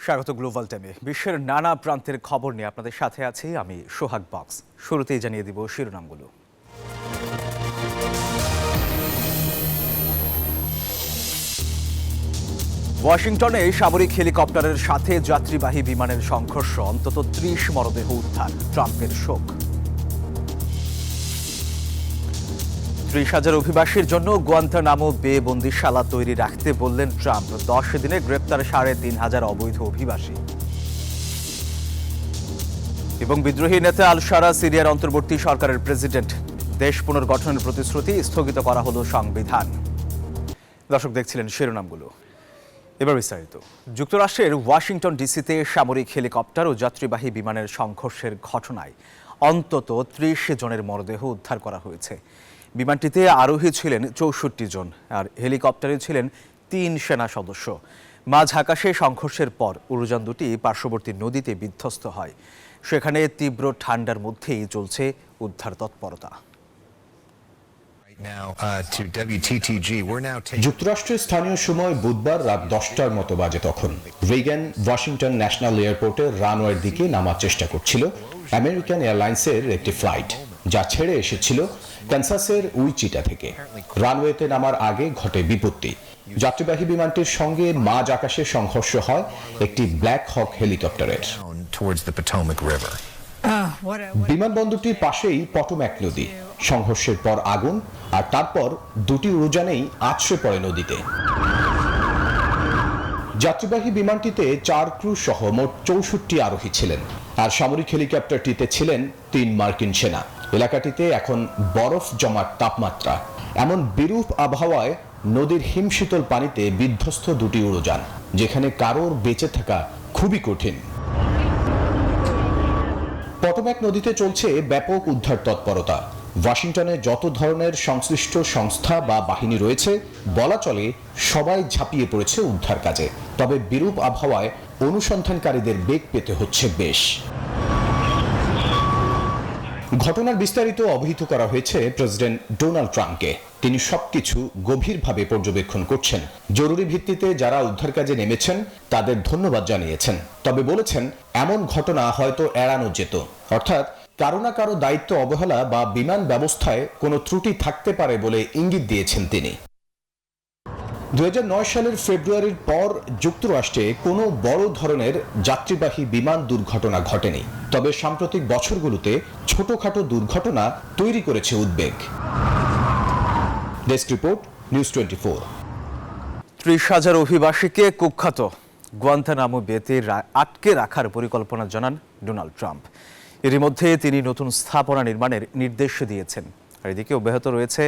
স্বাগত গ্লোবাল টাইমে। বিশ্বের নানা প্রান্তের খবর নিয়ে আপনাদের সাথে আছি আমি সোহাগ বক্স। শুরুতেই জানিয়ে দিব শিরোনামগুলো। ওয়াশিংটনে সামরিক হেলিকপ্টারের সাথে যাত্রীবাহী বিমানের সংঘর্ষ, অন্তত ৩০ মরদেহ উদ্ধার, ট্রাম্পের শোক। ৩০,০০০ অভিবাসীর জন্য গুয়ান্তানামো বে বন্দিশালা তৈরি রাখতে বললেন ট্রাম্প। ১০ দিনে গ্রেপ্তার ৩৫,০০০ অবৈধ অভিবাসী। এবং বিদ্রোহী নেতা আল শারা সিরিয়ার অন্তর্বর্তী সরকারের প্রেসিডেন্ট। দেশ পুনর্গঠনের প্রতিশ্রুতি, স্থগিত করা হলো সংবিধান। দর্শক দেখছিলেন শিরোনামগুলো, এবার বিস্তারিত। যুক্তরাষ্ট্রের ওয়াশিংটন ডিসিতে সামরিক হেলিকপ্টার ও যাত্রীবাহী বিমানের সংঘর্ষের ঘটনায় অন্তত ৩০ জনের মরদেহ উদ্ধার করা হয়েছে। বিমানটিতে আরোহী ছিলেন ৬৪ জন, আর হেলিকপ্টারে ছিলেন ৩ সেনা সদস্য। মাঝ আকাশে সংঘর্ষের পর উড়োযান দুটি পার্শ্ববর্তী নদীতে বিধ্বস্ত হয়। সেখানে তীব্র ঠান্ডার মধ্যেই চলছে উদ্ধার তৎপরতা। যুক্তরাষ্ট্রের স্থানীয় সময় বুধবার রাত 10টার মতো বাজে তখন রিগান ওয়াশিংটন ন্যাশনাল এয়ারপোর্টের রানওয়ের দিকে নামার চেষ্টা করছিল আমেরিকান এয়ারলাইন্সের একটি ফ্লাইট, যা ছেড়ে এসেছিল কানসাসের উইচিটা থেকে। রানওয়েতে নামার আগে ঘটে বিপত্তি। যাত্রীবাহী বিমানটির সঙ্গে মাঝ আকাশে সংঘর্ষ হয় একটি ব্ল্যাক হক হেলিকপ্টারের। বিমানবন্দরটির পাশেই পটোম্যাক নদী। সংঘর্ষের পর আগুন, আর তারপর দুটি উড়োযানেই আছড়ে পড়ে নদীতে। যাত্রীবাহী বিমানটিতে 4 ক্রু সহ মোট 64 আরোহী ছিলেন, আর সামরিক হেলিকপ্টারটিতে ছিলেন 3 মার্কিন সেনা। এলাকাটিতে এখন বরফ জমাট তাপমাত্রা। এমন বিরূপ আবহাওয়ায় নদীর হিমশীতল পানিতে বিধ্বস্ত দুটি উড়োযান, যেখানে কারোর বেঁচে থাকা খুবই কঠিন। পটোম্যাক নদীতে চলছে ব্যাপক উদ্ধার তৎপরতা। ওয়াশিংটনে যত ধরনের সংশ্লিষ্ট সংস্থা বা বাহিনী রয়েছে, বলা চলে সবাই ঝাঁপিয়ে পড়েছে উদ্ধার কাজে। তবে বিরূপ আবহাওয়ায় অনুসন্ধানকারীদের বেগ পেতে হচ্ছে বেশ। ঘটনার বিস্তারিত অবহিত করা হয়েছে প্রেসিডেন্ট ডোনাল্ড ট্রাম্পকে। তিনি সবকিছু গভীরভাবে পর্যবেক্ষণ করছেন। জরুরি ভিত্তিতে যারা উদ্ধার কাজে নেমেছেন তাদের ধন্যবাদ জানিয়েছেন, তবে বলেছেন এমন ঘটনা হয়তো এড়ানো যেত। অর্থাৎ কারো না কারো দায়িত্ব অবহেলা বা বিমান ব্যবস্থায় কোনো ত্রুটি থাকতে পারে বলে ইঙ্গিত দিয়েছেন তিনি। 2009 সালের ফেব্রুয়ারির পর যুক্তরাষ্ট্রে কোনো বড় ধরনের যাত্রীবাহী বিমান দুর্ঘটনা ঘটেনি, তবে সাম্প্রতিক বছরগুলোতে ছোটখাটো দুর্ঘটনা তৈরি করেছে উদ্বেগ। Desk report, news 24। ৩০,০০০ অভিবাসীকে কুখ্যাত গুয়ান্তানামো বেতে আটকে রাখার পরিকল্পনা জানান ডোনাল্ড ট্রাম্প। এরই মধ্যে তিনি নতুন স্থাপনা নির্মাণের নির্দেশ দিয়েছেন। আর এদিকে অব্যাহত রয়েছে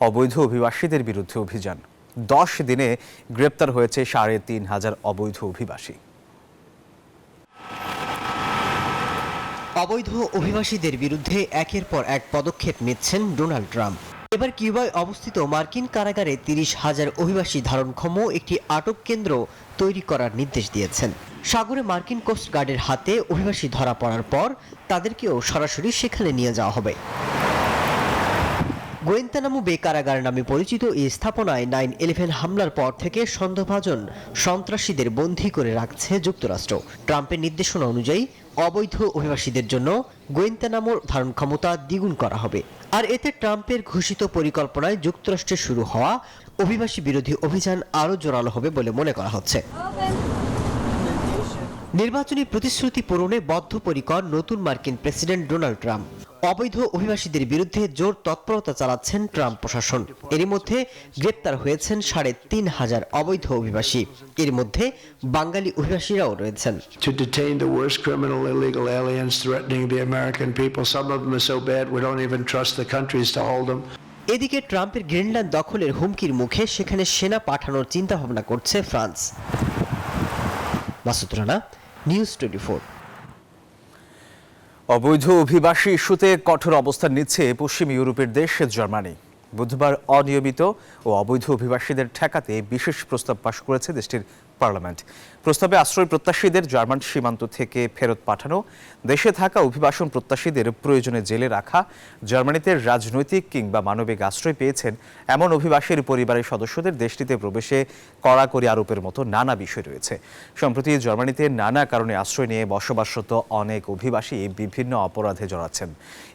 অবৈধ অভিবাসীদের বিরুদ্ধে অভিযান। 10 দিনে গ্রেপ্তার হয়েছে ৩৫,০০০ অবৈধ অভিবাসী। অবৈধ অভিবাসীদের বিরুদ্ধে একের পর এক পদক্ষেপ নিচ্ছেন ডোনাল্ড ট্রাম্প। এবার কিউবায় অবস্থিত মার্কিন কারাগারে ৩০,০০০ অভিবাসী ধারণক্ষম একটি আটক কেন্দ্র তৈরি করার নির্দেশ দিয়েছেন। সাগরে মার্কিন কোস্ট গার্ডের হাতে অভিবাসী ধরা পড়ার পর তাদেরকেও সরাসরি সেখানে নিয়ে যাওয়া হবে। গুয়ান্তানামো বে কারাগার নামে পরিচিত এই স্থাপনায় 9/11 হামলার পর থেকে সন্দেহভাজন সন্ত্রাসীদের বন্দী করে রাখছে যুক্তরাষ্ট্র। ট্রাম্পের নির্দেশনা অনুযায়ী অবৈধ অভিবাসীদের জন্য গুয়ান্তানামোর ধারণ ক্ষমতা দ্বিগুণ করা হবে। আর এতে ট্রাম্পের ঘোষিত পরিকল্পনায় যুক্তরাষ্ট্রে শুরু হওয়া অভিবাসী বিরোধী অভিযান আরও জোরালো হবে বলে মনে করা হচ্ছে। নির্বাচনী প্রতিশ্রুতি পূরণে বদ্ধপরিকর নতুন মার্কিন প্রেসিডেন্ট ডোনাল্ড ট্রাম্প। অবৈধ অভিবাসীদের বিরুদ্ধে জোর তৎপরতা চালাচ্ছেন ট্রাম্প প্রশাসন। এরই মধ্যে গ্রেপ্তার হয়েছেন ৩৫,০০০ অবৈধ অভিবাসী। এর মধ্যে বাঙালি অভিবাসীরাও রয়েছেন। To detain the worst criminal illegal aliens threatening the American people. Some of them are so bad we don't even trust the countries to hold them. এদিকে ট্রাম্পের গ্রিনল্যান্ড দখলের হুমকির মুখে সেখানে সেনা পাঠানোর চিন্তা ভাবনা করছে ফ্রান্স। মাসুদ রানা, নিউজ 24। অবৈধ অভিবাসী ইস্যুতে কঠোর অবস্থান নিচ্ছে পশ্চিম ইউরোপের দেশ জার্মানি। বুধবার অনিয়মিত ও অবৈধ অভিবাসীদের ঠেকাতে বিশেষ প্রস্তাব পাশ করেছে দেশটির পার্লামেন্ট। প্রস্তাবে আশ্রয় প্রত্যাশীদের জার্মান সীমান্ত থেকে ফেরত পাঠানো, দেশে থাকা অভিবাসন প্রত্যাশীদের প্রয়োজনে জেলে রাখা, জার্মানিতে রাজনৈতিক কিংবা মানবিক আশ্রয় পেয়েছেন এমন অভিবাসীর পরিবারের সদস্যদের দেশটিতে প্রবেশে কড়াকড়ি আরোপের মতো নানা বিষয় রয়েছে। সম্প্রতি জার্মানিতে নানা কারণে আশ্রয় নিয়ে বসবাসরত অনেক অভিবাসী বিভিন্ন অপরাধে জড়াচ্ছেন।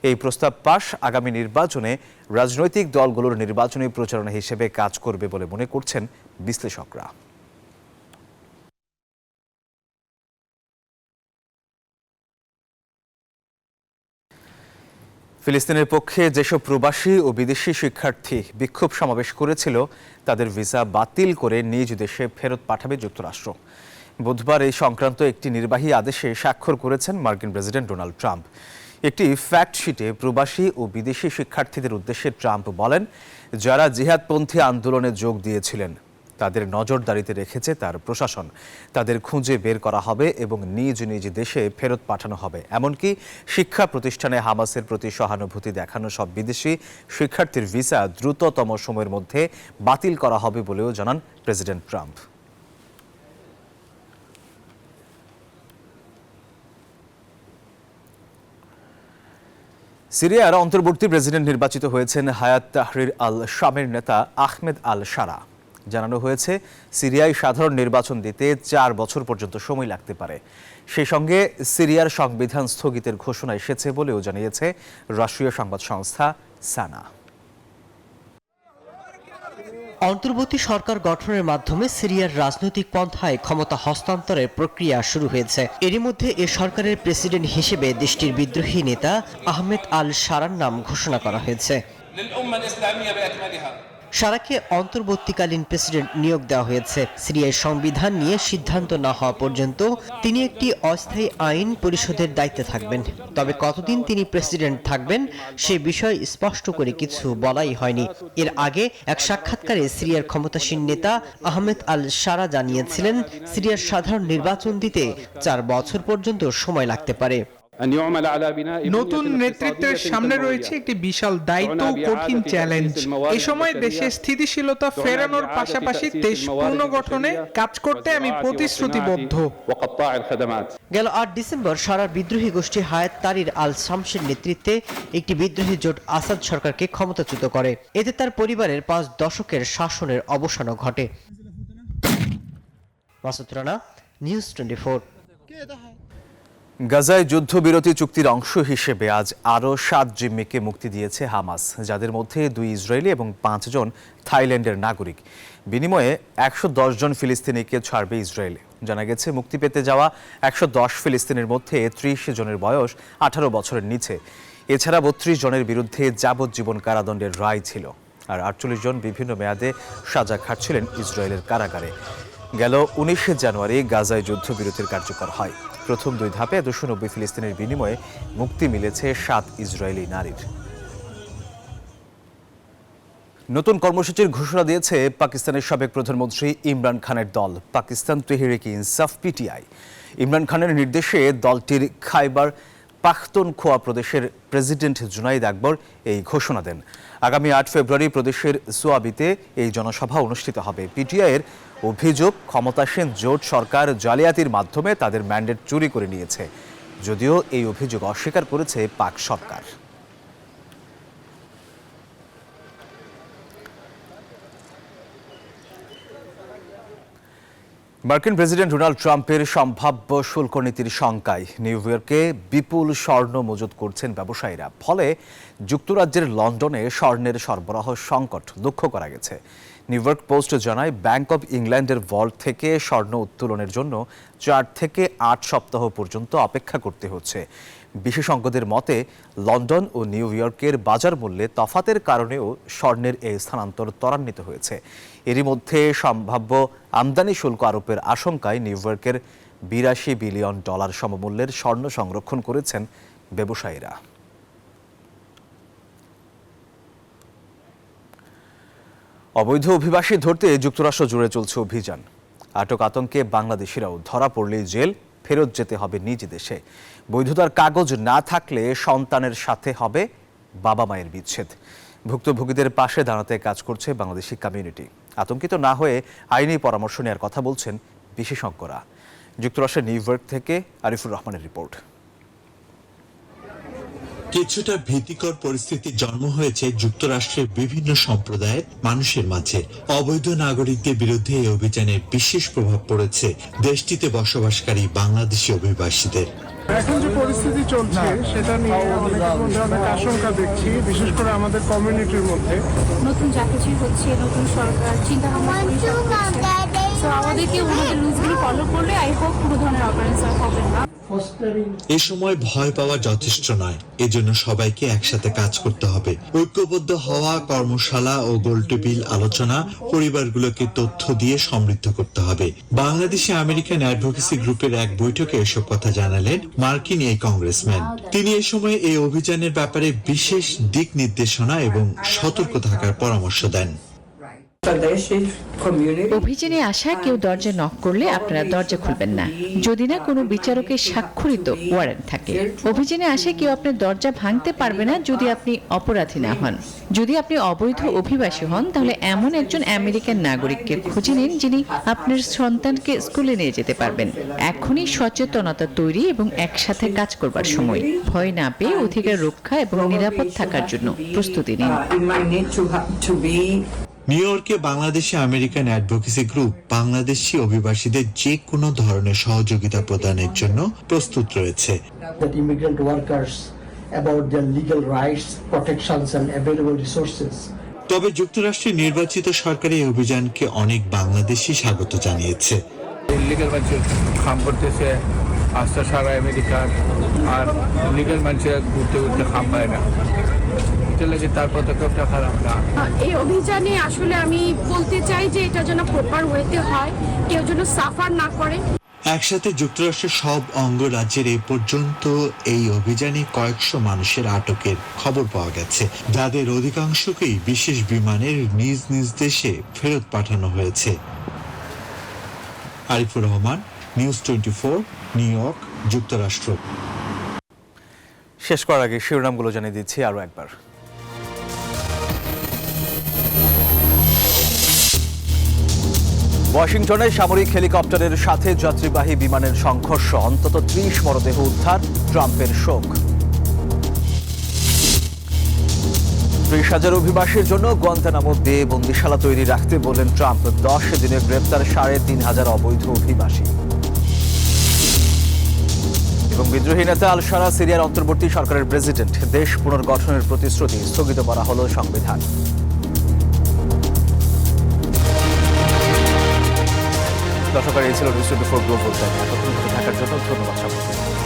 এই প্রস্তাব পাশ আগামী নির্বাচনে রাজনৈতিক দলগুলোর নির্বাচনী প্রচারণা হিসেবে কাজ করবে বলে মনে করছেন বিশ্লেষকরা। ফিলিস্তিনের পক্ষে যেসব প্রবাসী ও বিদেশি শিক্ষার্থী বিক্ষোভ সমাবেশ করেছিল তাদের ভিসা বাতিল করে নিজ দেশে ফেরত পাঠাবে যুক্তরাষ্ট্র। বুধবার এই সংক্রান্ত একটি নির্বাহী আদেশে স্বাক্ষর করেছেন মার্কিন প্রেসিডেন্ট ডোনাল্ড ট্রাম্প। একটি ফ্যাক্ট শিটে প্রবাসী ও বিদেশি শিক্ষার্থীদের উদ্দেশ্যে ট্রাম্প বলেন, যারা জিহাদপন্থী আন্দোলনে যোগ দিয়েছিলেন তাদের নজরদারিতে রেখেছে তার প্রশাসন। তাদের খুঁজে বের করা হবে এবং নিজ নিজ দেশে ফেরত পাঠানো হবে। এমনকি শিক্ষা প্রতিষ্ঠানে হামাসের প্রতি সহানুভূতি দেখানো সব বিদেশি শিক্ষার্থীর ভিসা দ্রুততম সময়ের মধ্যে বাতিল করা হবে বলেও জানান প্রেসিডেন্ট ট্রাম্প। সিরিয়ার অন্তর্বর্তী প্রেসিডেন্ট নির্বাচিত হয়েছেন হায়াত তাহরির আল শামের নেতা আহমেদ আল শারা। জানানো হয়েছে, সিরিয়ায় সাধারণ নির্বাচন দিতে 4 বছর পর্যন্ত সময় লাগতে পারে। সেই সঙ্গে সিরিয়ার সংবিধান স্থগিতের ঘোষণা এসেছে বলেও জানিয়েছে রাষ্ট্রীয় সংবাদ সংস্থা সানা। অন্তর্বর্তী সরকার গঠনের মাধ্যমে সিরিয়ার রাজনৈতিক পন্থায় ক্ষমতা হস্তান্তরের প্রক্রিয়া শুরু হয়েছে। এরই মধ্যে এ সরকারের প্রেসিডেন্ট হিসেবে দেশটির বিদ্রোহী নেতা আহমেদ আল শারার নাম ঘোষণা করা হয়েছে। শারাকে অন্তর্বর্তীকালীন প্রেসিডেন্ট নিয়োগ দেওয়া হয়েছে। সিরিয়ার সংবিধান নিয়ে সিদ্ধান্ত না হওয়া পর্যন্ত তিনি একটি অস্থায়ী আইন পরিষদের দায়িত্বে থাকবেন। তবে কতদিন তিনি প্রেসিডেন্ট থাকবেন সে বিষয়ে স্পষ্ট করে কিছু বলাই হয়নি। এর আগে এক সাক্ষাৎকারে সিরিয়ার ক্ষমতাসীন নেতা আহমেদ আল শারা জানিয়েছিলেন, সিরিয়ার সাধারণ নির্বাচন দিতে 4 বছর পর্যন্ত সময় লাগতে পারে। নতুন নেতৃত্বের সামনে রয়েছে একটি বিশাল দায়িত্ব ও কঠিন চ্যালেঞ্জ। এই সময় দেশে স্থিতিশীলতা ফেরানোর পাশাপাশি দেশ পুনর্গঠনে কাজ করতে আমি প্রতিশ্রুতিবদ্ধ। গেল 8 ডিসেম্বর শারার বিদ্রোহী গোষ্ঠী হায়াত তাহরির আল শামসের নেতৃত্বে একটি বিদ্রোহী জোট আসাদ সরকারকে ক্ষমতাচ্যুত করে। এতে তার পরিবারের 5 দশকের শাসনের অবসানও ঘটে। মাসুদ রানা, নিউজ 24। গাজায় যুদ্ধবিরতি চুক্তির অংশ হিসেবে আজ আরও 7 জিম্মিকে মুক্তি দিয়েছে হামাস, যাদের মধ্যে 2 ইসরায়েলি এবং 5 জন থাইল্যান্ডের নাগরিক। বিনিময়ে 110 জন ফিলিস্তিনিকে ছাড়বে ইসরায়েল। জানা গেছে, মুক্তি পেতে যাওয়া 110 ফিলিস্তিনের মধ্যে 30 জনের বয়স 18 বছরের নিচে। এছাড়া 32 জনের বিরুদ্ধে যাবজ্জীবন কারাদণ্ডের রায় ছিল, আর 48 জন বিভিন্ন মেয়াদে সাজা খাটছিলেন ইসরায়েলের কারাগারে। গেল 19 জানুয়ারি গাজায় যুদ্ধবিরতির কার্যকর হয়। প্রথম 2 ধাপে 290 ফিলিস্তিনের বিনিময়ে মুক্তি মিলেছে 7 ইসরায়েলি নারীর। নতুন কর্মসূচির ঘোষণা দিয়েছে পাকিস্তানের সাবেক প্রধানমন্ত্রী ইমরান খানের দল পাকিস্তান তেহরিক ইনসাফ পিটিআই। ইমরান খানের নির্দেশে দলটির খাইবার পাখতুনখোয়া প্রদেশের প্রেসিডেন্ট জুনাইদ আকবর এই ঘোষণা দেন। আগামী 8 ফেব্রুয়ারি প্রদেশের সোয়াবিতে এই জনসভা অনুষ্ঠিত হবে। পিটিআইয়ের অভিযোগ, ক্ষমতাসীন জোট সরকার জালিয়াতির মাধ্যমে তাদের ম্যান্ডেট চুরি করে নিয়েছে, যদিও এই অভিযোগ অস্বীকার করেছে পাক সরকার। মার্কিন প্রেসিডেন্ট ডোনাল্ড ট্রাম্পের সম্ভাব্য শুল্ক নীতির শঙ্কায় নিউ ইয়র্কে বিপুল স্বর্ণ মজুত করছেন ব্যবসায়ীরা। ফলে যুক্তরাজ্যের লন্ডনে স্বর্ণের সরবরাহ সংকট লক্ষ্য করা গেছে। নিউ ইয়র্ক পোস্ট জানায়, ব্যাংক অব ইংল্যান্ডের ভল্ট থেকে স্বর্ণ উত্তোলনের জন্য 4 থেকে 8 সপ্তাহ পর্যন্ত অপেক্ষা করতে হচ্ছে। বিশেষজ্ঞদের মতে, লন্ডন ও নিউ ইয়র্কের বাজার মূল্যে তফাতের কারণেও স্বর্ণের এই স্থানান্তর ত্বরান্বিত হয়েছে। এরই মধ্যে সম্ভাব্য আমদানি শুল্ক আরোপের আশঙ্কায় নিউ ইয়র্কের $82 বিলিয়ন সমমূল্যের স্বর্ণ সংরক্ষণ করেছেন ব্যবসায়ীরা। অবৈধ অভিবাসী ধরতে যুক্তরাষ্ট্র জুড়ে চলছে অভিযান। আটক আতঙ্কে বাংলাদেশিরাও ধরা পড়লেই জেল, ফেরত যেতে হবে নিজ দেশে। বৈধতার কাগজ না থাকলে সন্তানের সাথে হবে বাবা মায়ের বিচ্ছেদ। ভুক্তভোগীদের পাশে দাঁড়াতে কাজ করছে বাংলাদেশি কমিউনিটি। আতঙ্কিত না হয়ে আইনি পরামর্শ নেওয়ার কথা বলছেন বিশেষজ্ঞরা। যুক্তরাষ্ট্রের নিউ ইয়র্ক থেকে আরিফুর রহমানের রিপোর্ট। কিছুটা ভীতিকর পরিস্থিতির জন্ম হয়েছে যুক্তরাষ্ট্রের বিভিন্ন সম্প্রদায়ের মানুষের মাঝে। অবৈধ নাগরিকদের বিরুদ্ধে এই অভিযানের বিশেষ প্রভাব পড়েছে দেশটিতে বসবাসকারী বাংলাদেশি অভিবাসীদের। এখন যে পরিস্থিতি চলছে সেটা নিয়ে অনেকের মধ্যে অনেক আশঙ্কা দেখছি, বিশেষ করে আমাদের কমিউনিটির মধ্যে। নতুন যা কিছুই হচ্ছে, নতুন সরকার চিন্তা ভাবনা তো আমাদেরকে ওনাদের রুলসগুলো ফলো করলে আই হোপ কোনো ধরনের অপারেন্স হবে না। এ সময় ভয় পাওয়া যথেষ্ট নয়, এজন্য সবাইকে একসাথে কাজ করতে হবে। ঐক্যবদ্ধ হওয়া, কর্মশালা ও গোলটেবিল আলোচনা, পরিবারগুলোকে তথ্য দিয়ে সমৃদ্ধ করতে হবে। বাংলাদেশে আমেরিকান অ্যাডভোকেসি গ্রুপের এক বৈঠকে এসব কথা জানালেন মার্কিন এই কংগ্রেসম্যান। তিনি এ সময় এই অভিযানের ব্যাপারে বিশেষ দিক নির্দেশনা এবং সতর্ক থাকার পরামর্শ দেন। অভিযানে আসা কেউ দরজা নক করলে আপনারা দরজা খুলবেন না, যদি না কোনো বিচারকের স্বাক্ষরিত ওয়ারেন্ট থাকে। অভিযানে আসা কেউ আপনার দরজা ভাঙতে পারবে না যদি আপনি অপরাধী না হন। যদি আপনি অবৈধ অভিবাসী হন, তাহলে এমন একজন আমেরিকান নাগরিককে খুঁজে নিন যিনি আপনার সন্তানকে স্কুলে নিয়ে যেতে পারবেন। এখনই সচেতনতা তৈরি এবং একসাথে কাজ করবার সময়। ভয় না পেয়ে অধিকার রক্ষা এবং নিরাপদ থাকার জন্য প্রস্তুতি নিন। নিউ ইয়র্কে Bangladeshi American advocacy group Bangladeshi অভিবাসীদের যে কোনো ধরনের সহযোগিতা প্রদানের জন্য প্রস্তুত রয়েছে। তবে যুক্তরাষ্ট্রের নির্বাচিত সরকারি এই অভিযানকে অনেক বাংলাদেশি স্বাগত জানিয়েছে। ইলিগাল মানুষ কাম করতেছে আস্থা সারা আমেরিকার, আর লিগাল মানুষের ঘুরতে ঘুরতে কাম পায় না। তার পদক্ষেপটা খারাপ না। এই অভিযানে আসলে আমি বলতে চাই যে এটা যেন প্রপার ওয়েতে হয়, কেউ যেন সাফার না করে। একসাথে যুক্তরাষ্ট্রের সব অঙ্গরাজ্যের এ পর্যন্ত এই অভিযানে কয়েকশো মানুষের আটকের খবর পাওয়া গেছে, যাদের অধিকাংশকেই বিশেষ বিমানের নিজ নিজ দেশে ফেরত পাঠানো হয়েছে। Arifur Rahman, news 24, new York, যুক্তরাষ্ট্র। শেষ করার আগে শিরোনামগুলো জানিয়ে দিচ্ছি আরও একবার। ওয়াশিংটনে সামরিক হেলিকপ্টারের সাথে যাত্রীবাহী বিমানের সংঘর্ষ, অন্তত ৩০ মরদেহ উদ্ধার, ট্রাম্পের শোক। ৩০,০০০ অভিবাসীর জন্য গুয়ান্তানামো বে বন্দিশালা তৈরি রাখতে বলেন ট্রাম্প। ১০ দিনে গ্রেপ্তার ৩৫,০০০ অবৈধ অভিবাসী। এবং বিদ্রোহী নেতা আল শারা সিরিয়ার অন্তর্বর্তী সরকারের প্রেসিডেন্ট। দেশ পুনর্গঠনের প্রতিশ্রুতি, স্থগিত করা হলো সংবিধান। দর্শক, এই ছিল নিউজ 24 গ্লোবাল টাইম। এতক্ষণ থাকার জন্য ধন্যবাদ সবাইকে।